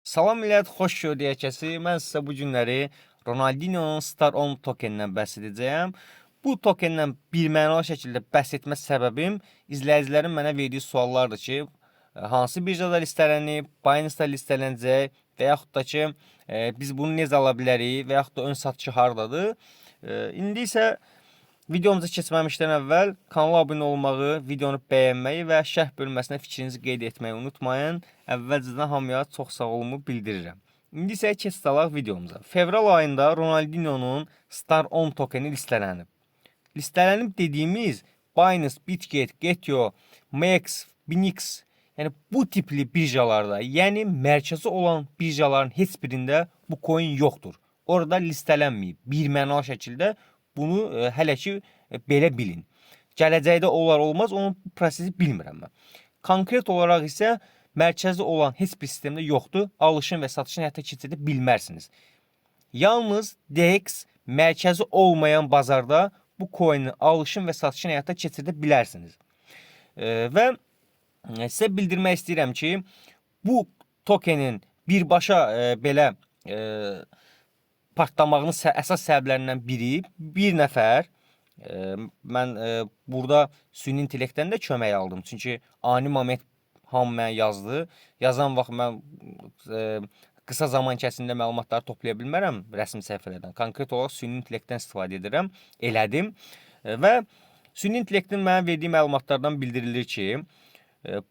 Salam millət, xoş gördük kəsi. Mən sizə bu günləri Ronaldinho'nun Star 10 tokenindən bəhs edəcəyəm. Bu tokendən birmənalı şəkildə bəhs etmə səbəbim izləyicilərin mənə verdiyi suallardır ki, hansı birjada listelənib, Binance-da listelənəcək və yaxud da ki, biz bunu necə ala bilərik və yaxud da ön satışı hardadır. İndi isə videomuza keçməmişdən əvvəl kanala abunə olmağı, videonu bəyənməyi və şərh bölməsinə fikrinizi qeyd etməyi unutmayın. Əvvəlcədən hamıya çox sağ olumu bildirirəm. İndi isə keçsəlaq videomuza. Fevral ayında Ronaldinho'nun Star 10 tokeni listelənib. Listelənib dediyimiz Binance, Bitget, Getio, Max, Binix, yəni bu tipli birjalarda, yəni mərkəzi olan birjaların heç birində bu coin yoxdur. Orada listelənməyib. Birmənalı şəkildə bunu hələ ki belə bilin. Gələcəkdə olar olmaz, onun prosesi bilmirəm mən. Konkret olaraq isə mərkəzi olan heç bir sistemdə yoxdur. Alışın və satışın həyata keçirdə bilmərsiniz. Yalnız DX mərkəzi olmayan bazarda bu coin'in alışın və satışın həyata keçirdə bilərsiniz. Və sizə bildirmək istəyirəm ki, bu tokenin birbaşa belə partlamağının əsas səbəblərindən biri bir nəfər. Mən burada süni intellektdən də kömək aldım. Çünki ani moment hamı mənə yazdı. Yazan vaxt mən qısa zaman kəsində məlumatları toplaya bilmərəm rəsmi səhifələrdən. Konkret olaraq süni intellektdən istifadə edirəm, elədim. Və süni intellektin mənə verdiyi məlumatlardan bildirilir ki,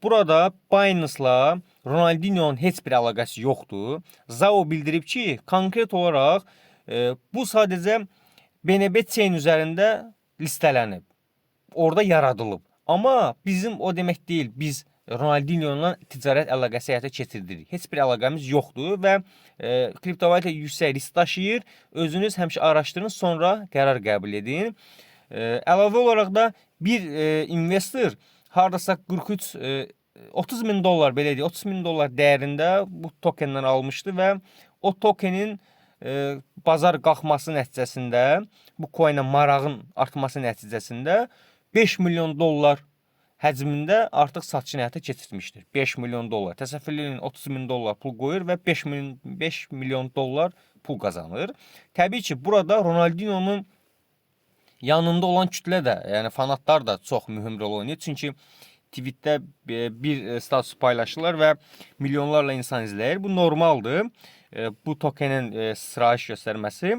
burada Binance-la Ronaldinho'nun heç bir əlaqəsi yoxdur. Zao bildirib ki, konkret olaraq bu sadəcə BNB chain üzərində listelənib. Orada yaradılıb. Amma bizim o demək deyil, biz Ronaldinho'la ticarət əlaqəsi həyata keçirdirik. Heç bir əlaqəmiz yoxdur və kriptovalyuta yüksək risk daşıyır. Özünüz həmişə araşdırın, sonra qərar qəbul edin. Əlavə olaraq da bir investor hardasa 43 30 min dollar belə deyək, 30 min dollar dəyərində bu tokenden almışdı və o tokenin bazar qalxması nəticəsində, bu coinə marağın artması nəticəsində 5 milyon dollar həcmində artıq satışını həyata keçirmişdir. 5 milyon dollar. Təsəvvürləyin 30 min dollar pul qoyur və 5 milyon dollar pul qazanır. Təbii ki, burada Ronaldinho'nun yanında olan kütlə də, yəni fanatlar da çox mühüm rol oynayır. Çünki tweetdə bir status paylaşırlar və milyonlarla insan izləyir. Bu normaldır. Bu tokenin sırayış göstərməsi.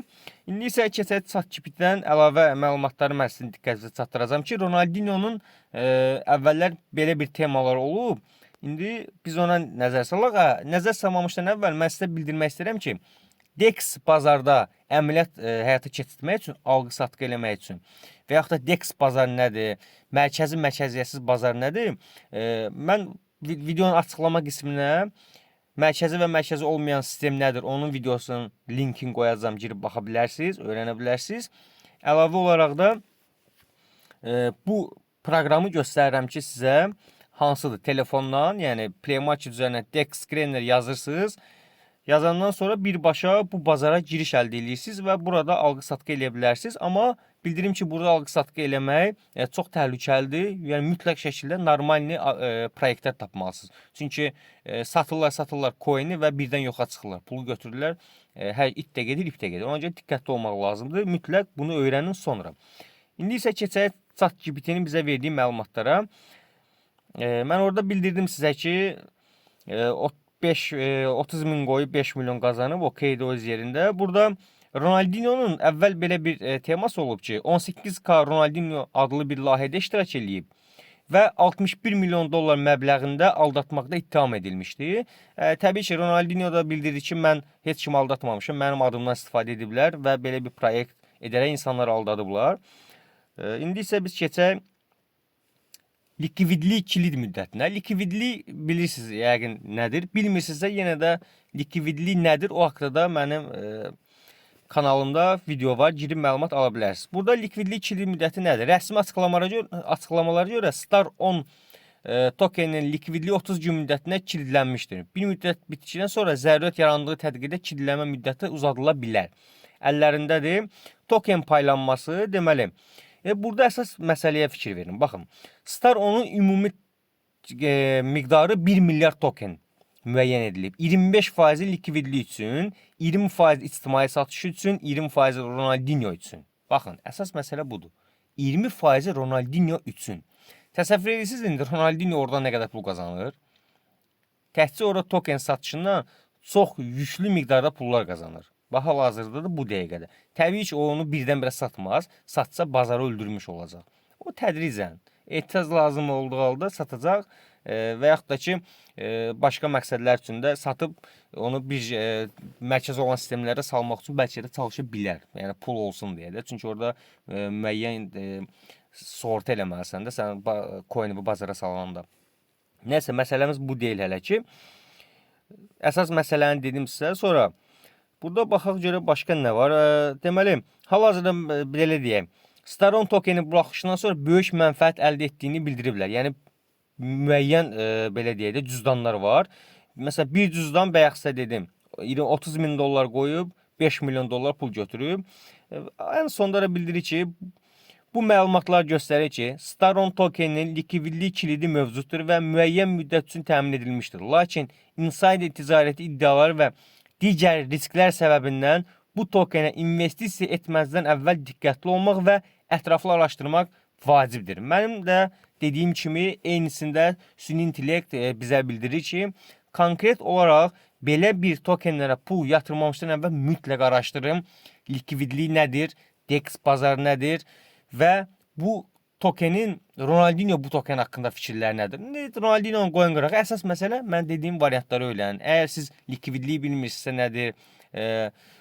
İndi isə keçək ChatGPT-dən əlavə məlumatları mən sizin diqqətinizə çatdıracağam ki, Ronaldinho'nun əvvəllər belə bir temalar olub. İndi biz ona nəzər salaq. Nəzər salmamışdan əvvəl mən sizə bildirmək istəyirəm ki, DEX bazarda əməliyyat həyata keçirmək üçün, alğı-satqı eləmək üçün və yaxud da DEX bazarı nədir, mərkəziyyətsiz bazar nədir? Mən videonun açıqlama qisminə mərkəzi və mərkəzi olmayan sistem nədir, onun videosunun linkini qoyacağam, girib baxa bilərsiniz, öyrənə bilərsiniz. Əlavə olaraq da bu proqramı göstərirəm ki, sizə hansıdır telefondan, yəni Play Market üzərinə DEX Screener yazırsınız. Yazandan sonra birbaşa bu bazara giriş əldə edirsiniz və burada alğı-satqı eləyə bilərsiniz. Amma bildirim ki, burada alğı-satqı eləmək çox təhlükəlidir. Yəni mütləq şəkildə normalni proyektlər tapmalısınız. Çünki satırlar coin'i və birdən yoxa çıxırlar. Pulu götürürlər. Hər it də gedir, ip də gedir. Ona görə diqqətli olmaq lazımdır. Mütləq bunu öyrənin sonra. İndi isə keçək ChatGPT-nin bizə verdiyi məlumatlara. Mən orada bildirdim sizə ki, 30 min qoyub 5 milyon qazanıb, okeydir öz yerində. Burada Ronaldinho'nun əvvəl belə bir teması olub ki, 18K Ronaldinho adlı bir layihədə iştirak edib və 61 milyon dollar məbləğində aldatmaqda ittiham edilmişdi. Təbii ki, Ronaldinho da bildirdi ki, mən heç kimi aldatmamışım, mənim adımdan istifadə ediblər və belə bir proyekt edərək insanları aldadıblar. İndi isə biz keçək likvidlik kilid müddətinə. Likvidlik bilirsiniz yəqin nədir? Bilmirsinizsə yenə də likvidlik nədir? O haqqda da mənim kanalımda video var. Girib məlumat ala bilərsiniz. Burada likvidlik kilid müddəti nədir? Rəsmi açıqlamalara görə Star 10 tokenin likvidliyi 30 gün müddətinə kilidlənmişdir. Bir müddət bitişindən sonra zərurət yarandığı təqdirdə kilidlənmə müddəti uzadıla bilər. Əllərindədir. Token paylanması deməli. Burada əsas məsələyə fikir verin. Baxın, Star 10'un ümumi miqdarı 1 milyard token. müəyyən edilib. 25% likvidlik üçün, 20% ictimai satış üçün, 20% Ronaldinho üçün. Baxın, əsas məsələ budur. 20% Ronaldinho üçün. Təsəvvür edirsiniz indi Ronaldinho orada nə qədər pul qazanır? Təkcə orada token satışından çox yüklü miqdarda pullar qazanır. Və hal-hazırda da bu dəqiqədə. Təbii ki, o onu birdən-birə satmaz. Satsa bazarı öldürmüş olacaq. O tədricən, ehtiyac lazım olduğu halda satacaq və yaxud da ki, başqa məqsədlər üçün də satıb onu bir mərkəzi olan sistemlərə salmaq üçün bəlkə də çalışa bilər. Yəni pul olsun deyə də. Çünki orada müəyyən sort eləməlisən də sən coin-i bazara salanda. Nəysə, məsələmiz bu deyil hələ ki. Əsas məsələni dedim sizə. Sonra burada baxaq görə başqa nə var? Deməli, hal-hazırda belə deyək, Staron tokeni buraxışından sonra böyük mənfəət əldə etdiyini bildiriblər. Yəni müəyyən belə deyək də cüzdanlar var. Məsələn, bir cüzdan bayaqsa dedim, 30 min dollar qoyub 5 milyon dollar pul götürüb. Ən sonda da bildirir ki, bu məlumatlar göstərir ki, Staron tokeninin likvidlik kilidi mövcuddur və müəyyən müddət üçün təmin edilmişdir. Lakin insider ticarəti iddiaları və digər risklər səbəbindən bu tokenə investisiya etməzdən əvvəl diqqətli olmaq və ətraflı araşdırmaq vacibdir. Mənim də dediyim kimi eynisində süni intellekt bizə bildirir ki, konkret olaraq belə bir tokenlərə pul yatırmamışdan əvvəl mütləq araşdırın. Likvidlik nədir? DEX bazarı nədir? Və bu tokenin, Ronaldinho bu token haqqında fikirlər nədir? Ronaldinho'nun qoyun qıraq. Əsas məsələ mən dediyim variantları öyrənin. Əgər siz likvidliyi bilmirsinizsə nədir?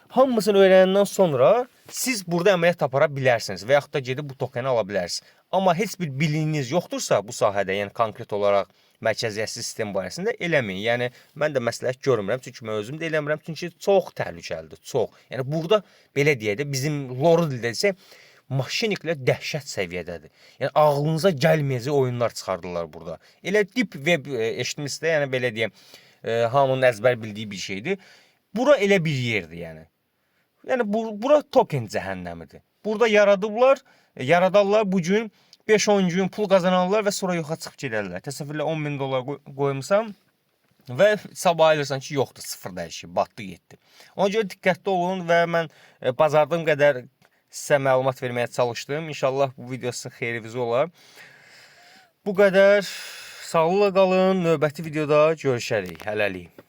Hamısını öyrənəndən sonra siz burada əməliyyat apara bilərsiniz və yaxud da gedib bu tokeni ala bilərsiniz. Amma heç bir biliniyiniz yoxdursa bu sahədə, yəni konkret olaraq mərkəziyyətsiz sistem barəsində eləməyin. Yəni mən də məsləhət görmürəm, çünki mən özüm də eləmirəm, çünki çox təhlükəlidir, çox. Yəni burada belə deyək də bizim loru dildə desək, maşiniklər dəhşət səviyyədədir. Yəni ağlınıza gəlməyəcək oyunlar çıxardılar burada. Elə deep web eşitmişsə, yəni belə deyəm, hamının əzbər bildiyi bir şeydir. Bura elə bir yerdir, yəni. Yəni bura token cəhənnəmidir. Burada yaradarlar bu gün 5-10 gün pul qazanarlar və sonra yoxa çıxıb gedərlər. Təsəvvürlə 10 min dollar qoymuşsam və sabah ayırsan ki, yoxdur, sıfır dəyişib, batdı, getdi. Ona görə diqqətli olun və mən bazardığım qədər sizə məlumat verməyə çalışdım. İnşallah bu video sizin xeyrinizə olar. Bu qədər. Sağlıqla qalın. Növbəti videoda görüşərik. Hələlik.